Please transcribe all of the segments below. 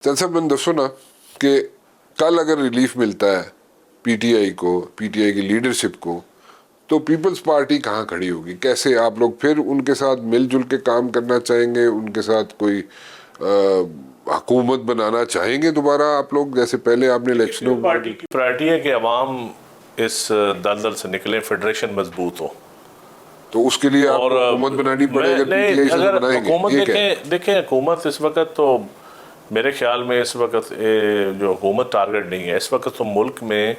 चल साहब मैंने दसो ना कि कल अगर रिलीफ मिलता है पीटीआई को, पीटीआई की लीडरशिप को, तो पीपल्स पार्टी कहाँ खड़ी होगी? कैसे आप लोग फिर उनके साथ मिलजुल के काम करना चाहेंगे? उनके साथ कोई हुकूमत बनाना चाहेंगे दोबारा आप लोग, जैसे पहले आपने इलेक्शनों में? पार्टी की प्रायोरिटी है कि अवाम इस दलदल से निकले, फेडरेशन मजबूत हो। तो उसके लिए आपको हुकूमत बनानी पड़ेगी? पीटीआई से अगर बनाएंगे? हुकूमत देखें हुकूमत इस वक्त तो मेरे ख्याल में इस वक्त जो हुकूमत टारगेट नहीं है, इस वक्त तो मुल्क में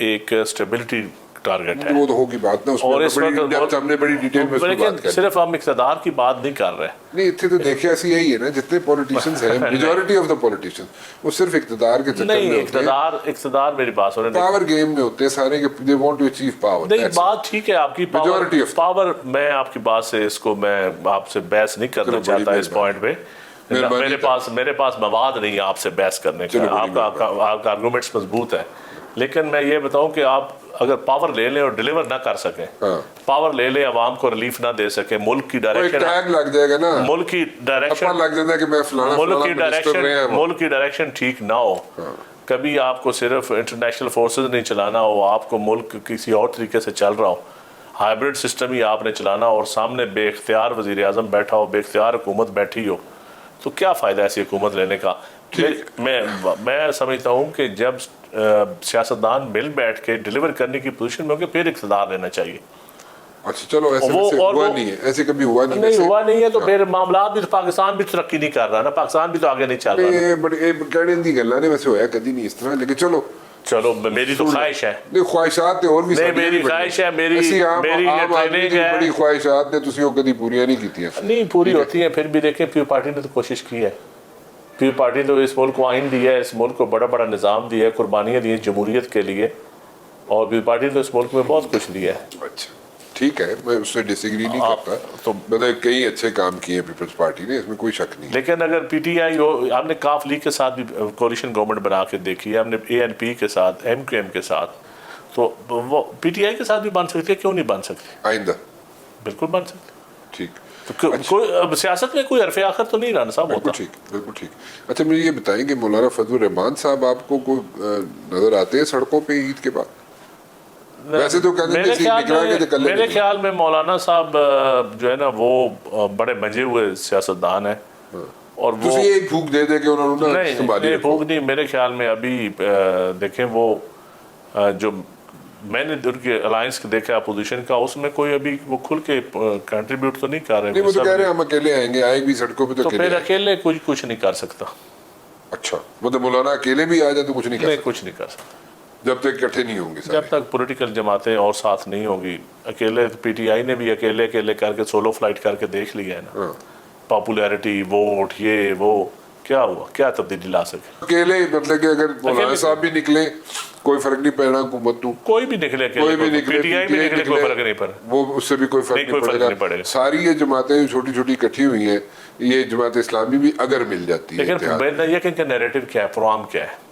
एक स्टेबिलिटी टारगेट है। वो तो होगी बात ना, और इस वक्त हमने बड़ी डिटेल में बात कर, सिर्फ हम इक़्तिदार की बात नहीं कर रहे। नहीं इतने तो देखिए ऐसी यही है ना, जितने पॉलिटिशियंस हैं, मेजॉरिटी ऑफ द पॉलिटिशियंस वो सिर्फ इक़्तिदार के चक्कर में होते हैं। इक़्तिदार मेरी बात सुने, पावर गेम में होते हैं सारे के, they want to achieve power. नहीं बात ठीक है आपकी, पावर मैं आपकी बात से इसको मैं आपसे बहस नहीं करना चाहता इस पॉइंट पे। मेरे पास मवाद नहीं है आपसे बहस करने का, आपका आर्गूमेंट्स मजबूत है। लेकिन मैं ये बताऊं कि आप अगर पावर ले लें और डिलीवर ना कर सकें, पावर ले लें, आवाम को रिलीफ ना दे सके, मुल्क की डायरेक्शन लग जाएगा ना, मुल्क की डायरेक्शन लग जाता है कि मैं फलाना मुल्क की डायरेक्शन ठीक ना हो। कभी आपको सिर्फ इंटरनेशनल फोर्सेस नहीं चलाना हो, आपको मुल्क किसी और तरीके से चल रहा हो, हाइब्रिड सिस्टम ही आपने चलाना हो और सामने बेख्तियार वज़ीर आज़म बैठा हो, बेख्तियार हुकूमत बैठी हो, तो क्या फ़ायदा ऐसी हुकूमत लेने का? मैं समझता हूँ कि जब सियासतदान मिल बैठ के डिलीवर करने की पोजीशन में होकर फिर इक़्तिदार लेना चाहिए। अच्छा चलो, ऐसे हुआ नहीं है, ऐसे कभी हुआ नहीं है, तो फिर मामला भी पाकिस्तान भी तरक्की नहीं कर रहा ना, पाकिस्तान भी तो आगे नहीं चल रहा। बड़े कहने दी गल्ला ने वैसे होया कभी नहीं इस तरह, लेकिन चलो मेरी तो ख्वाहिश है, नहीं ख्वाहिशात और भी मेरी ख्वाहिश है, मेरी ट्रेनिंग है, बड़ी ख्वाहिशात ने तुसी कभी पूरी नहीं की, नहीं पूरी होती है। फिर भी देखें पीपल पार्टी ने तो कोशिश की है, पीपल पार्टी तो इस मुल्क को आइन दिया है, इस मुल्क को बड़ा बड़ा निज़ाम दिया है, कुर्बानियाँ दी जमहूरियत के लिए, और पीपल पार्टी ने इस मुल्क में बहुत कुछ दिया है। अच्छा ठीक है, मैं उससे डिसएग्री नहीं करता, तो मतलब कई अच्छे काम किए पीपल्स पार्टी ने, इसमें कोई शक नहीं। लेकिन अगर पीटीआई हो, हमने काफ लीग के साथ भी कोalition गवर्नमेंट बना के देखी है, हमने ANP के साथ, MQM के साथ, तो वो पीटीआई के साथ भी बन सकती है, क्यों नहीं बन सकती? आइंदा बिल्कुल बन सकती। ठीक, तो कोई सियासत में कोई हरफ आखिर तो नहीं राना साहब होता। बिल्कुल ठीक। अच्छा मुझे ये बताएंगे, मौलाना फजलुर रहमान साहब आपको नजर आते हैं सड़कों पे ईद के बाद? वैसे तो मेरे ख्याल में मौलाना साहब जो है ना वो बड़े मजे हुए सियासतदान है, और वो एक फूक दे दे के उन्होंने नहीं फूक नहीं, मेरे ख्याल में अभी देखें वो जो मैंने उनके अलायंस देखा अपोजिशन का, उसमें कोई अभी वो खुल के कंट्रीब्यूट तो नहीं कर रहे। वो तो कह रहे हैं हम अकेले आएंगे, आएंगे भी सड़कों पे, तो फिर अकेले कुछ नहीं कर सकता। अच्छा मतलब मौलाना अकेले भी आ जाए तो कुछ नहीं कर सकता जब तक इकट्ठे नहीं होंगे, जब तक पॉलिटिकल जमातें और साथ नहीं होगी। अकेले पीटीआई ने भी अकेले करके सोलो फ्लाइट करके देख लिया है ना, पॉपुलैरिटी, वोट, ये वो, क्या हुआ, क्या तब्दीली ला सके अकेले? मतलब कि अगर मौलाना साहब भी निकले कोई फर्क नहीं पड़ना, हुकूमत कोई भी निकले, पीटीआई भी निकले, कोई फर्क नहीं पड़े, वो उससे भी कोई फर्क नहीं पड़ेगा। सारी ये जमातें छोटी छोटी इकट्ठी हुई हैं, ये जमात इस्लामी भी अगर मिल जाती है, लेकिन ये नैरेटिव क्या है, प्रोग्राम क्या है?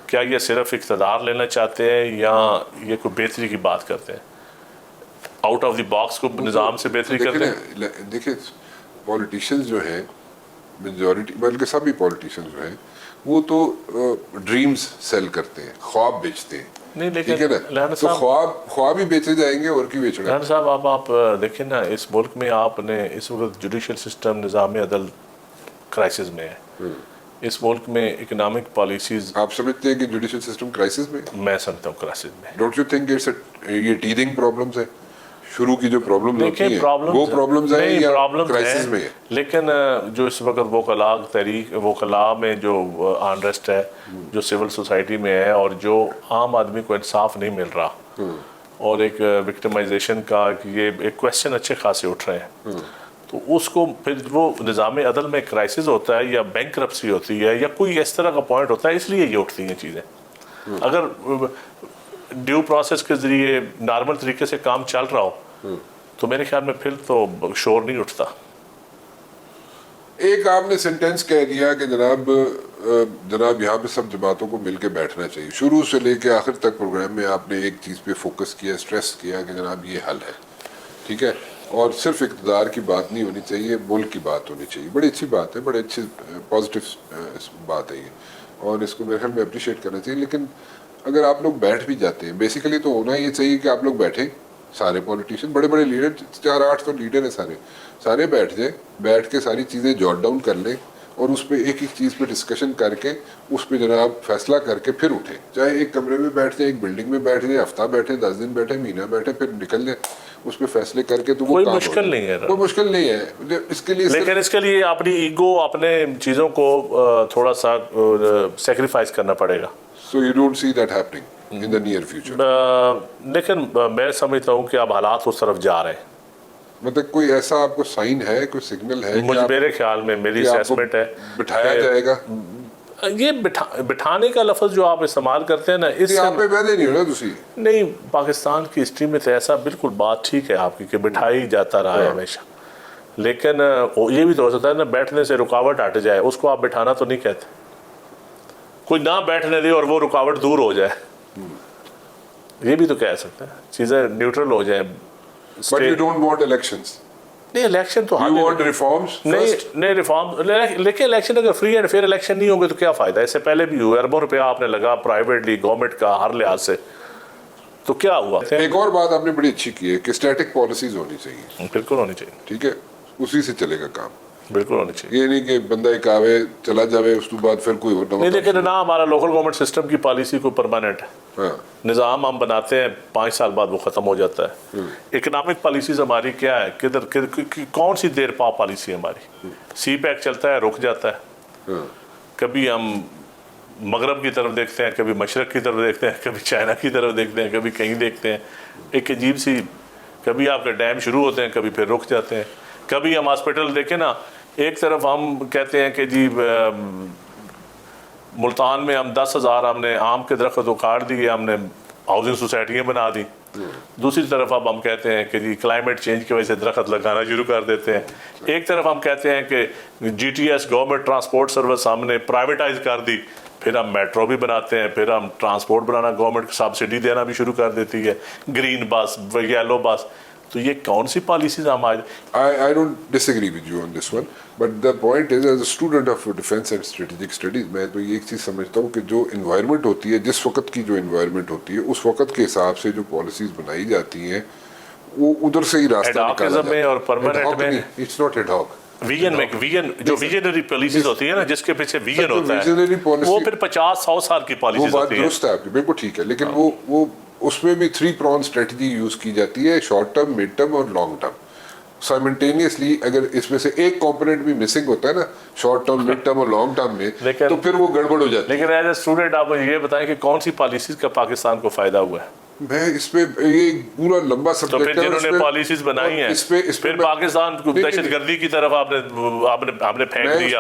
क्या ये सिर्फ इक़्तिदार लेना चाहते हैं या ये कोई बेहतरी की बात करते हैं? आउट ऑफ द बॉक्स को निज़ाम से बेहतरी करते हैं। देखिए पॉलिटिशियंस जो हैं, मेजॉरिटी बल्कि सभी पॉलिटिशियंस जो हैं, वो तो ड्रीम्स सेल करते हैं, ख्वाब बेचते हैं। नहीं लेकिन ठीक है ना, तो ख्वाब ही बेचे जाएंगे और क्यों बेच रहे हैं साहब? अब आप देखिए ना, इस मुल्क में आपने इस वक्त जुडिशल सिस्टम, निज़ाम अदल क्राइसिस में है। इस मुल्क में इकोनॉमिक पॉलिसीज, आप समझते हैं कि जुडिशल सिस्टम क्राइसिस में? मैं समझता हूँ क्राइसिस में। डोंट यू थिंक इट्स ये टीथिंग प्रॉब्लम्स है? शुरू की जो प्रॉब्लम होती है वो प्रॉब्लम्स है या क्राइसिस में है? लेकिन जो इस वक्त वकला में जो अनरेस्ट है, जो सिविल सोसाइटी में है, और जो आम आदमी को इंसाफ नहीं मिल रहा, और एक विक्टिमाइजेशन का ये एक क्वेश्चन अच्छे खासे उठ रहे हैं, तो उसको फिर वो निज़ाम अदल में क्राइसिस होता है या बैंकरप्सी होती है या कोई इस तरह का पॉइंट होता है, इसलिए ये उठती हैं चीज़ें। अगर ड्यू प्रोसेस के ज़रिए नॉर्मल तरीके से काम चल रहा हो तो मेरे ख्याल में फिर तो शोर नहीं उठता। एक आपने सेंटेंस कह दिया कि जनाब यहाँ पे सब जमातों को मिलके बैठना चाहिए। शुरू से लेके आखिर तक प्रोग्राम में आपने एक चीज़ पे फोकस किया, स्ट्रेस किया कि जनाब ये हल है, ठीक है, اور صرف اقتدار کی بات نہیں ہونی چاہیے، ملک کی بات ہونی چاہیے. بڑی اچھی بات ہے، بڑے اچھی پازیٹیو بات ہے یہ، اور اس کو میرے خیال میں اپریشیٹ کرنا چاہیے. لیکن اگر آپ لوگ بیٹھ بھی جاتے ہیں، بیسیکلی تو ہونا یہ چاہیے کہ آپ لوگ بیٹھیں، سارے پولیٹیشین، بڑے بڑے لیڈر، 4-8 تو لیڈر ہیں، سارے بیٹھ جائیں، بیٹھ کے ساری چیزیں جوٹ ڈاؤن کر لیں، اور اس پہ ایک ایک چیز پہ ڈسکشن کر کے اس پہ جناب فیصلہ کر کے پھر اٹھیں. چاہے ایک کمرے میں بیٹھ جائیں، ایک بلڈنگ میں بیٹھ جائیں، ہفتہ بیٹھیں، 10 دن بیٹھیں، مہینہ بیٹھیں، پھر نکل جائیں، اس پہ فیصلے کر کے تو وہ کوئی کام مشکل نہیں ہے، کوئی مشکل نہیں ہے. اس کے لیے لیکن اس کے لیے اپنی ایگو، اپنے چیزوں کو تھوڑا سا سیکریفائز کرنا پڑے گا. So you don't see that happening in the near future. لیکن میں سمجھتا ہوں کہ اب حالات اس طرف جا رہے ہیں. مطلب کوئی ایسا آپ کو سائن ہے، کوئی سگنل ہے مجھے میرے خیال میں، میری اسیسمنٹ ہے، بٹھایا جائے گا؟ یہ بٹھانے کا لفظ جو آپ استعمال کرتے ہیں نا، اس سے آپ پہ وعدے نہیں ہو نا دوسری. نہیں، پاکستان کی ہسٹری میں تو ایسا بالکل بات ٹھیک ہے آپ کی کہ بٹھائی جاتا رہا ہے ہمیشہ. لیکن یہ بھی تو ہو سکتا ہے نا بیٹھنے سے رکاوٹ ہٹ جائے، اس کو آپ بٹھانا تو نہیں کہتے. کوئی نہ بیٹھنے دے اور وہ رکاوٹ دور ہو جائے، یہ بھی تو کہہ سکتے ہیں، چیزیں نیوٹرل ہو جائیں. But you don't want elections. نہیں، الیکشن تو You want reforms first. نہیں ریفارم، لیکن الیکشن اگر فری اینڈ فیئر الیکشن نہیں ہوں گے تو کیا فائدہ؟ اس سے پہلے بھی ہوئے، اربوں روپیہ آپ نے لگا پرائیویٹلی، گورنمنٹ کا ہر لحاظ سے، تو کیا ہوا؟ ایک اور بات آپ نے بڑی اچھی کی ہے کہ اسٹیٹک پالیسیز ہونی چاہیے. بالکل ہونی چاہیے، ٹھیک ہے، اسی سے چلے گا کام. بالکل ہونی چاہیے. یہ نہیں کہ بندہ ایک آوے چلا جاوے اس کے بعد پھر کوئی اور نہیں، لیکن نہ ہمارا لوکل گورنمنٹ سسٹم کی پالیسی کو پرماننٹ ہے. ہاں، نظام ہم بناتے ہیں، 5 سال بعد وہ ختم ہو جاتا ہے. اکنامک پالیسیز ہماری کیا ہے، کدھر کون سی دیر پا پالیسی ہماری؟ سی پیک چلتا ہے، رک جاتا ہے. کبھی ہم مغرب کی طرف دیکھتے ہیں، کبھی مشرق کی طرف دیکھتے ہیں، کبھی چائنا کی طرف دیکھتے ہیں، کبھی کہیں دیکھتے ہیں. ایک عجیب سی، کبھی آپ کے ڈیم شروع ہوتے ہیں، کبھی پھر رک جاتے ہیں. کبھی ہم ہاسپٹل دیکھیں نا، ایک طرف ہم کہتے ہیں کہ جی ملتان میں ہم 10,000 ہم نے آم کے درخت اکاڑ دیے، ہم نے ہاؤسنگ سوسائٹیاں بنا دی. دوسری طرف اب ہم کہتے ہیں کہ جی کلائمیٹ چینج کی وجہ سے درخت لگانا شروع کر دیتے ہیں. ایک طرف ہم کہتے ہیں کہ G T S government transport service ہم نے پرائیویٹائز کر دی. پھر ہم میٹرو بھی بناتے ہیں، پھر ہم ٹرانسپورٹ بنانا، گورنمنٹ سبسڈی دینا بھی شروع کر دیتی ہے، گرین بس، یلو بس. تو یہ کون سی پالیسیز ہم آج؟ I don't disagree with you on this one, but the point is as a student of defense and strategic studies میں تو یہ ایک چیز سمجھتا ہوں کہ جو انوائرمنٹ ہوتی ہے، جس وقت کی جو انوائرمنٹ ہوتی ہے، اس وقت کے حساب سے جو پالیسیز بنائی جاتی ہیں وہ ادھر سے ہی راستہ نکالا جاتا ہے. اور پرماننٹ میں it's not ad hoc. Vision جو ویژنری پالیسیز ہوتی ہے نا، جس کے پیچھے ویژن ہوتا ہے، وہ پھر 50-100 سال کی پالیسیز ہوتی ہے. وہ بات درست ہے آپ کی، بالکل ٹھیک ہے. لیکن وہ اس میں بھی 3 pronged اسٹریٹجی یوز کی جاتی ہے، شارٹ ٹرم، مڈ ٹرم اور لانگ ٹرم. سائملٹینیسلی اگر اس میں سے ایک کمپوننٹ بھی مسنگ ہوتا ہے نا، شارٹ ٹرم، مڈ ٹرم اور لانگ ٹرم میں، تو پھر وہ گڑبڑ ہو جاتی ہے. لیکن ایز اے اسٹوڈنٹ آپ یہ بتائیں کہ کون سی پالیسیز کا پاکستان کو فائدہ ہوا ہے؟ میں اس پہ یہ پورا لمبا تو سبجیکٹ پھر ہے. جنہوں نے پالیسیز بنائی ہیں، پھر پاکستان کو دہشت گردی کی طرف آپ نے پھینک دیا.